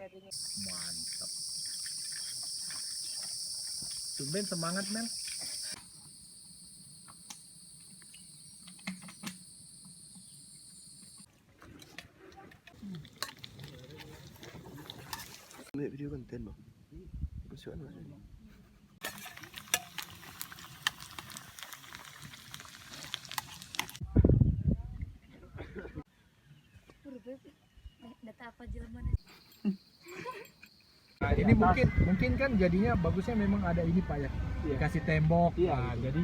Mantap. Tumben semangat Mel. Ambil video konten bang. Kesian mas ini. Data apa Jerman? Nah, ini mungkin kan jadinya bagusnya memang ada ini Pak ya. Dikasih tembok. Iya, Nah, jadi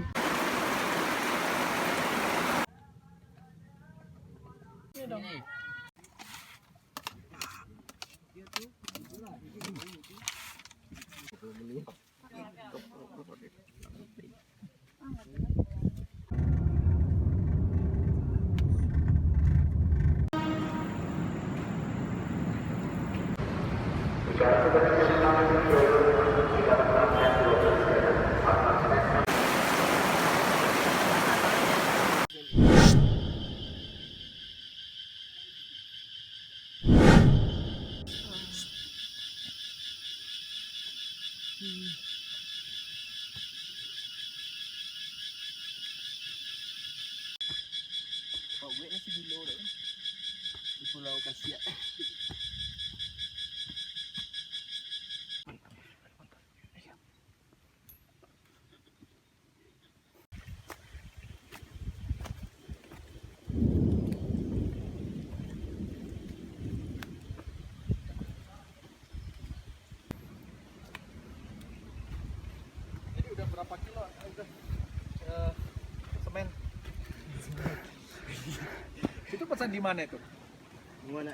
Di Pulau Kasia. ini udah berapa kilo? Semen. Itu pesan di mana itu? Gimana?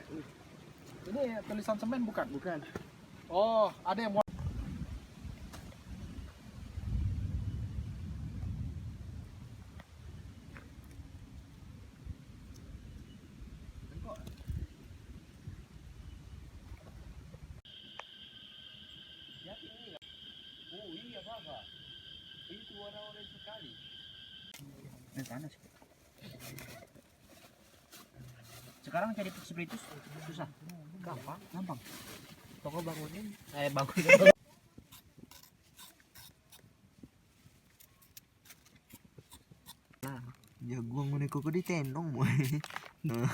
Ini tulisan semen bukan? Bukan. Oh, ada yang mau. Oh iya Bapak. Itu warna-warni sekali. Ini panas. Sekarang cari seperti itu susah. Gampang. Toko bangunin. Bangunin. Nah, jagung ngene kok ditendong moy. Nah.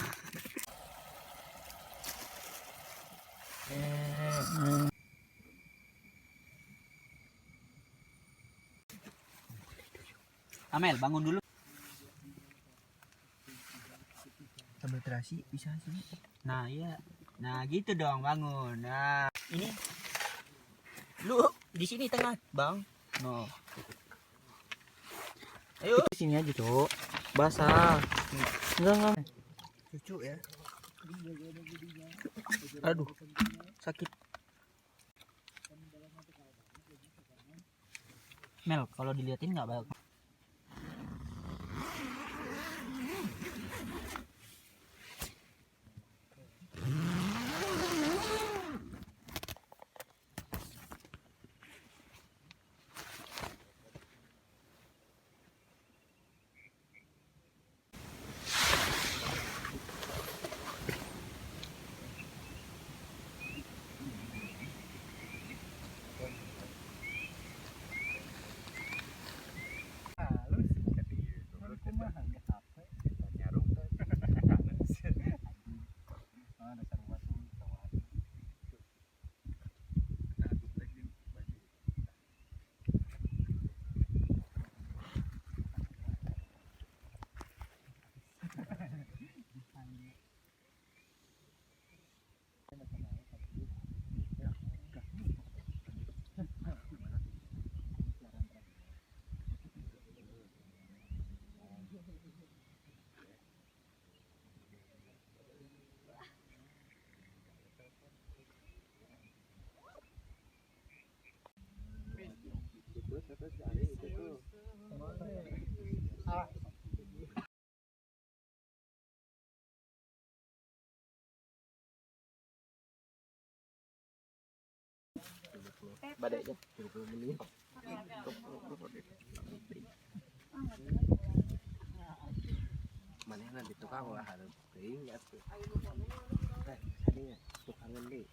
Amel, bangun dulu. Sambil terasi bisa sini. Nah, iya. Nah, gitu dong, bangun. Nah, ini. Lu di sini tengah, Bang. No. Ayo. Di sini aja, Cuk. Basah. Enggak. Cucu ya. Aduh. Sakit. Mel, kalau diliatin nggak bakal. Badai aja 20 menit. Mana nanti tukang lah harus ingat tuh. Tadinya tukangan deh.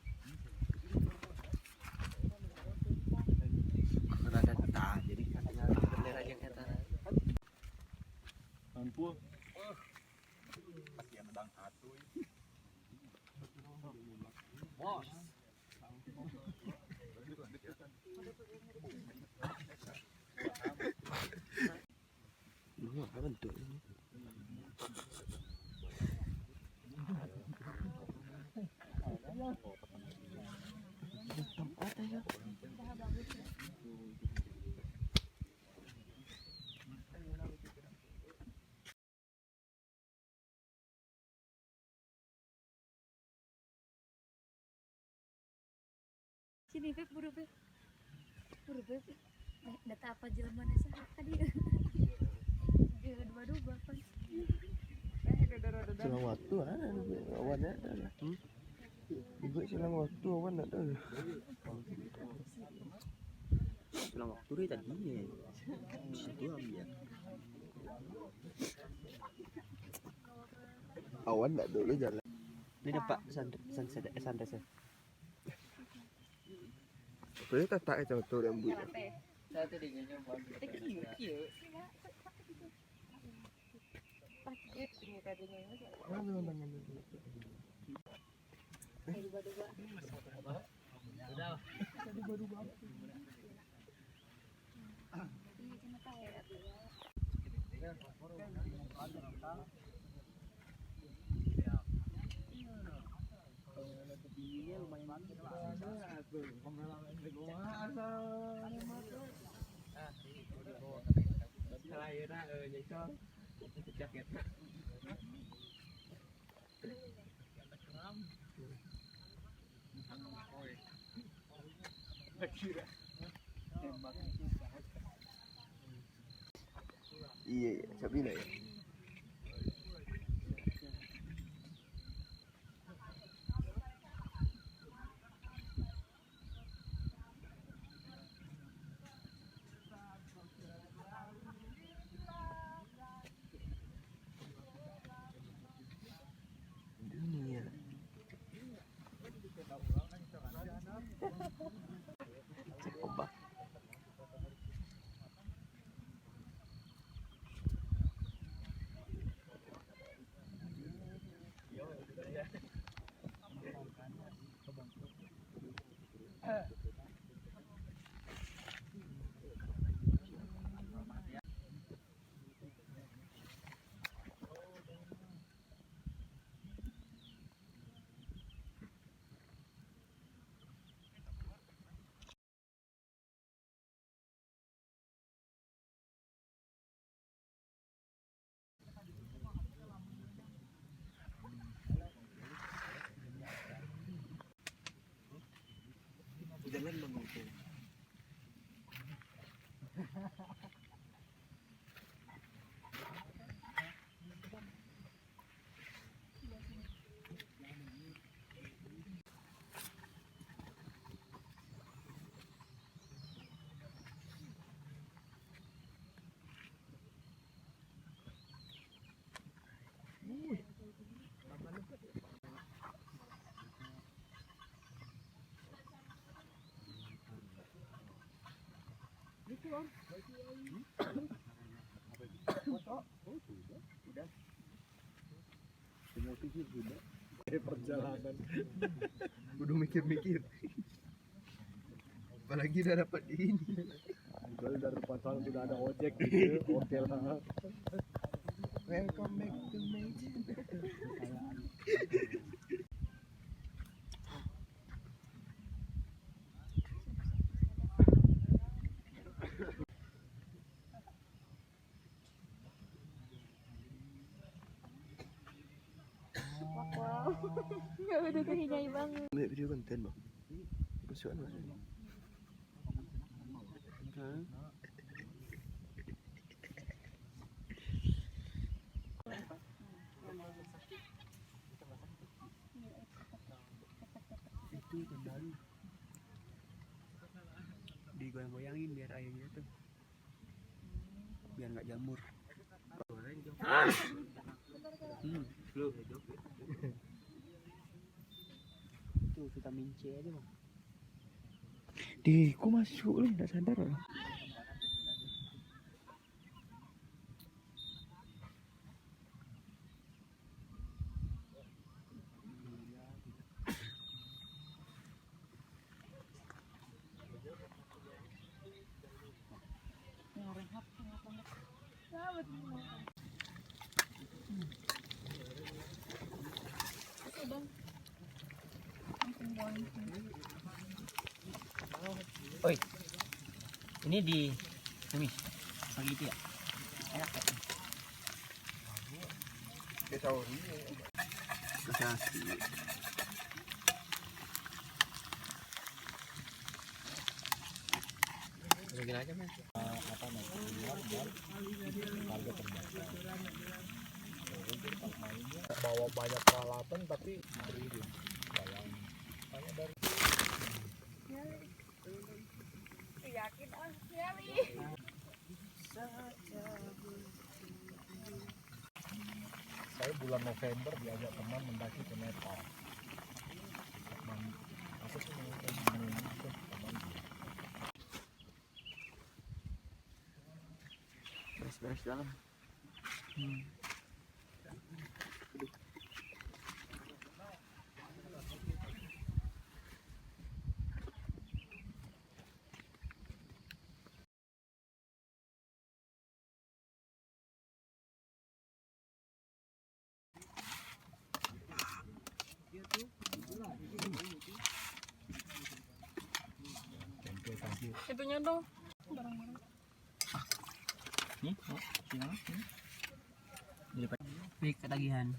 Sini Beb, buru Beb. Buru Beb. Data apa jelema sah tadi. Dia dua-dua kan. Selang waktu ada awan ada lah. Juga selang waktu awan ada. Selang waktu dia tadi nih. Di situ ambil. Awan tak dulu jalan. Ini dapat sunrise ya. Boleh tak macam tu rambut. Iya, siapa ini ya? Dunia. Coba. Jangan mengukir. Semua pikir sudah. Perjalanan. Udah mikir-mikir. Apalagi udah dapat ini. Kalau dari pasal sudah ada ojek gitu, oke lah. Welcome back to Medan. Wow. Enggak udah nyai banget. Ambil video konten bang. Masukan mas. Itu kembali. Digoyang-goyangin biar airnya tuh. Biar nggak jamur. Belum. Itu vitamin C aja bang. Di, kok masuk lu? Nggak sadar lah. Oi, ini di tumis spaghetti ya? Enak ya? Kasih. Masukin aja mas. Bawa banyak peralatan tapi Yakin ah Sally. saya bulan November diajak teman mendaki ke Nepal. Apa sih namanya? Beres-beres dalam. Itunya dong. Nih, oh, siapa? Nih, ketagihan.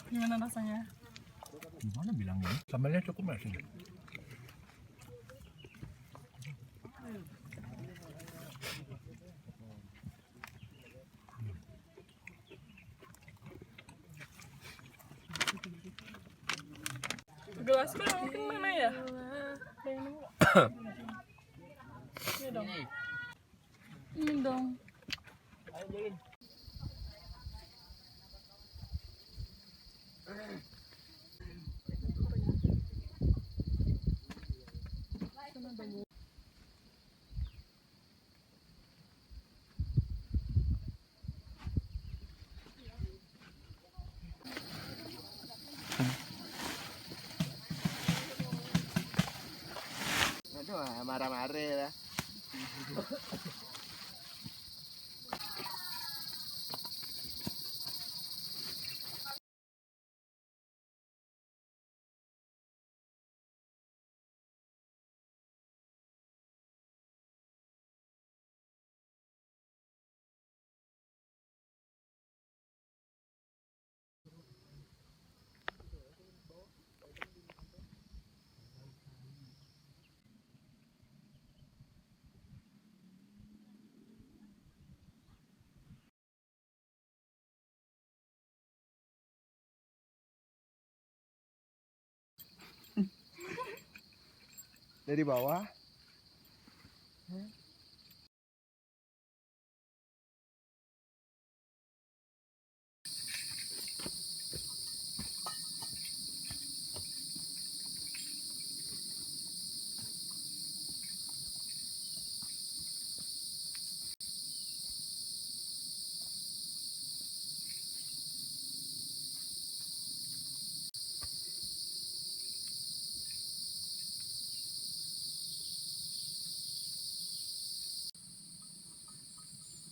Gimana rasanya? Gimana bilangnya? Sambelnya cukup nggak sih? Gelasku yang mungkin mana ya? Ini dong. Ini dong. Aduh, marah-marah lah. Dari bawah.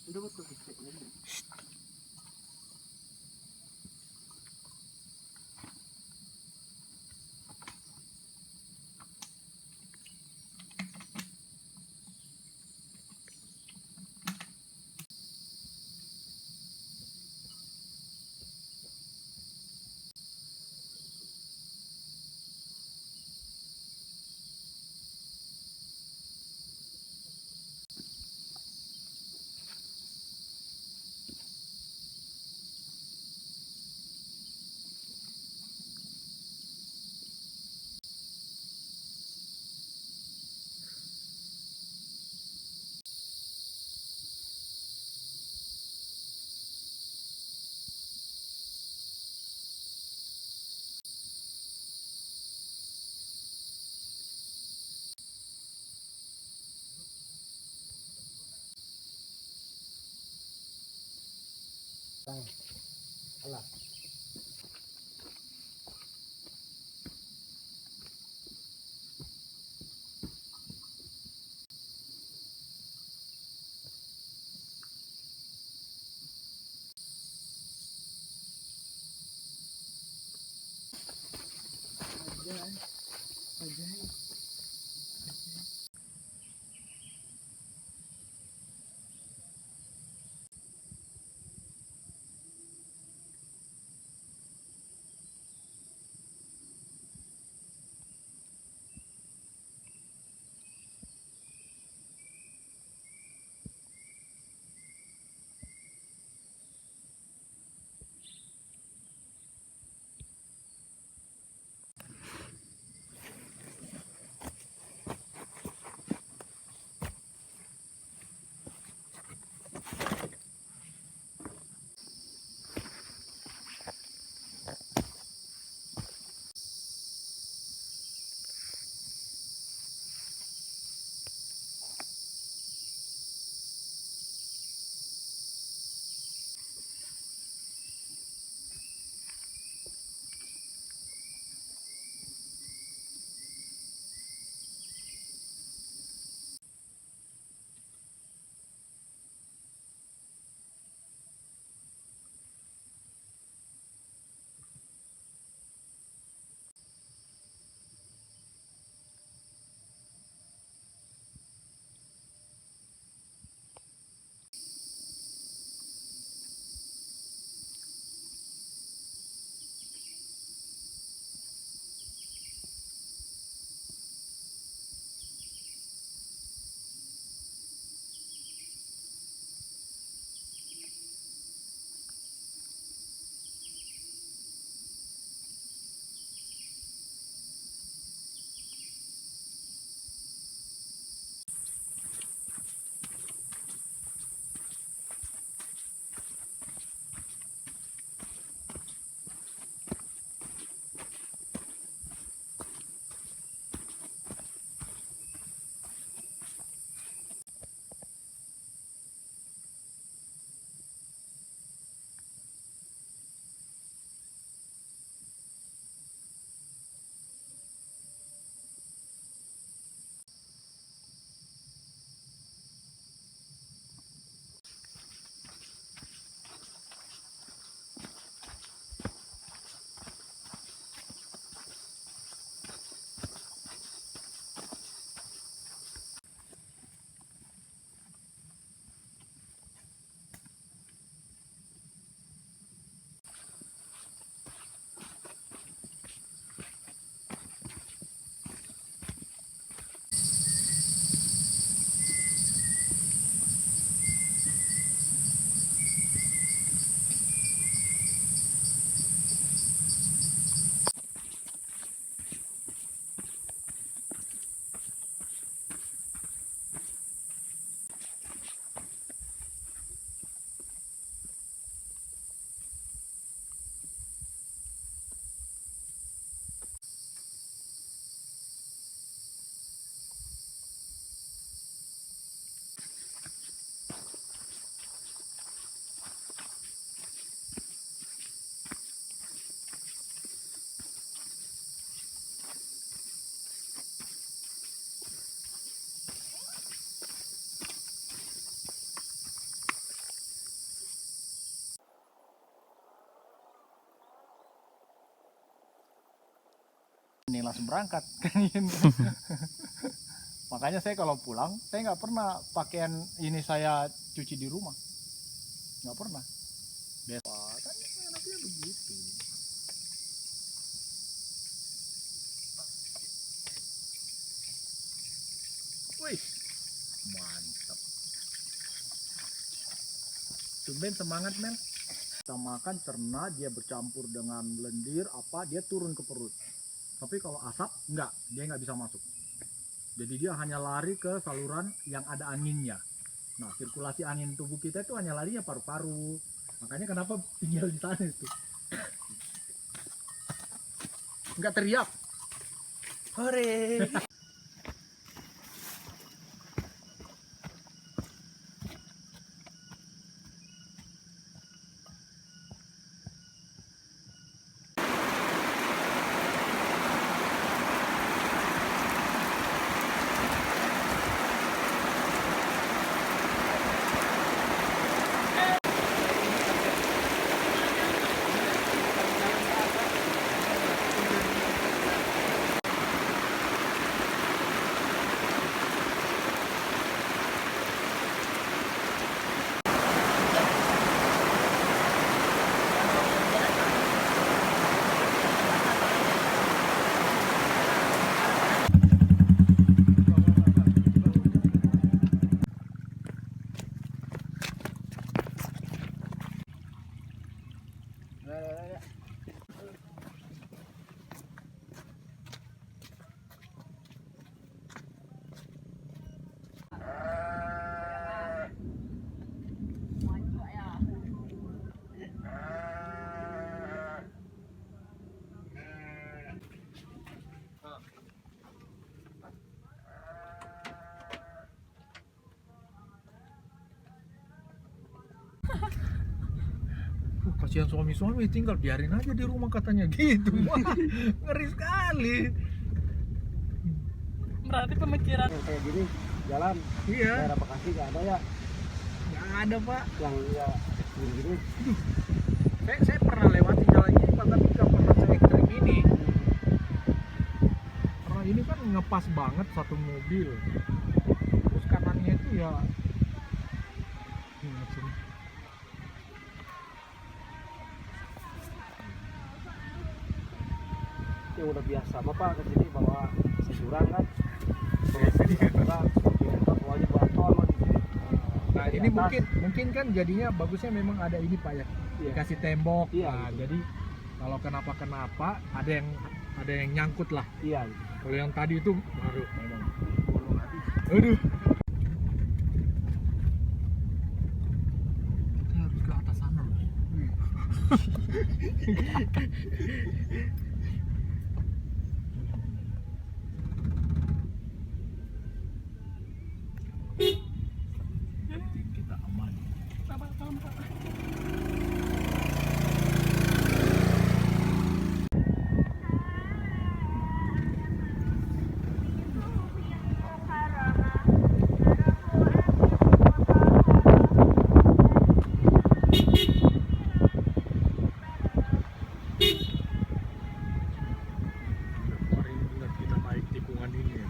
Udah betul. Alah. Ini langsung berangkat kan ini. Makanya saya kalau pulang saya nggak pernah pakaian ini saya cuci di rumah, nggak pernah. Biasa kan enaknya begitu. Wih, mantap. Tumben semangat Mel. Kita makan cerna, dia bercampur dengan lendir apa, dia turun ke perut. Tapi kalau asap enggak, dia nggak bisa masuk. Jadi dia hanya lari ke saluran yang ada anginnya. Nah, sirkulasi angin tubuh kita itu hanya larinya paru-paru. Makanya kenapa tinggal di sana itu. Enggak teriak. Hore. kasihan suami-suami tinggal biarin aja di rumah katanya gitu. Wah, ngeri sekali. Berarti pemikiran Kayak gini jalan Iya, daerah Bekasi nggak ada ya nggak ada Pak. yang ya gini-gini. Saya pernah lewati jalan ini Pak, tapi nggak pernah se-ekstrim ini. Karena ini kan ngepas banget satu mobil. Terus kanannya itu ya Yang udah biasa bapak ke sini bawa sejuran kan. Bawanya botol di sini. Nah, Di ini atas. mungkin kan jadinya bagusnya memang ada ini Pak ya. Iya. Dikasih tembok. Iya, Nah, gitu. jadi kalau kenapa-kenapa ada yang nyangkut lah. Iya. Gitu. Kalau yang tadi itu baru memang bolong habis. Aduh. Saya harus ke atas sana loh. Penting kita aman. apa tampak. Kemarin ingat kita naik tikungan ini ya.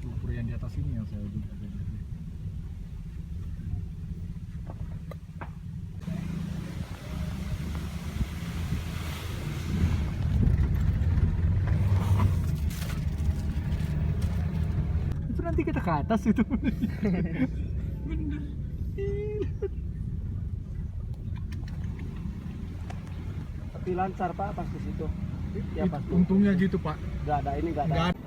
Lumpur yang di atas ini yang saya juga. Itu nanti kita ke atas itu. Tapi lancar pak pas ke situ. Ya pas Untungnya gitu Pak. nggak ada ini nggak ada. Nggak ada.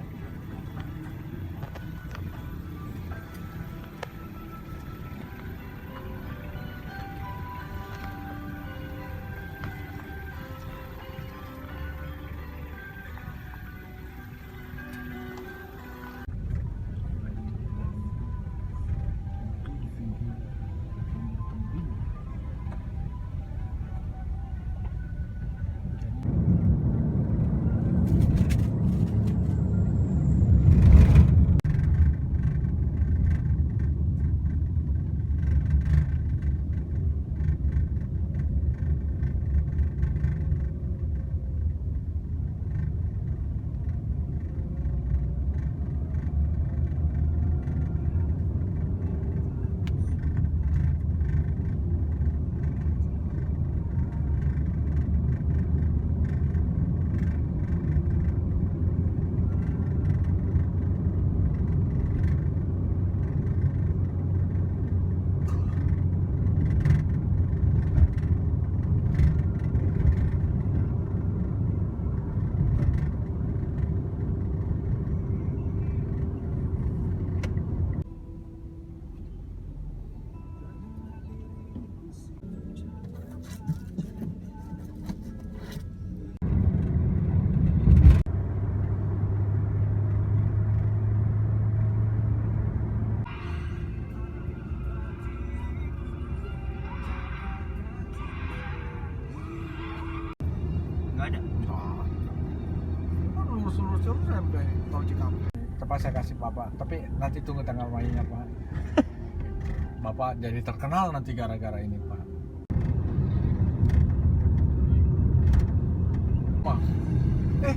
Nggak ada. Lurus-lurus terus sampai tol Cikampek. Coba saya kasih Bapak, tapi nanti tunggu tanggal mainnya Pak. Bapak jadi terkenal nanti gara-gara ini Pak. Pak, tuh,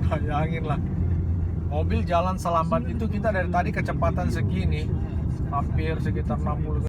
bayangin lah. Mobil jalan selambat itu kita dari tadi kecepatan segini, hampir sekitar 60.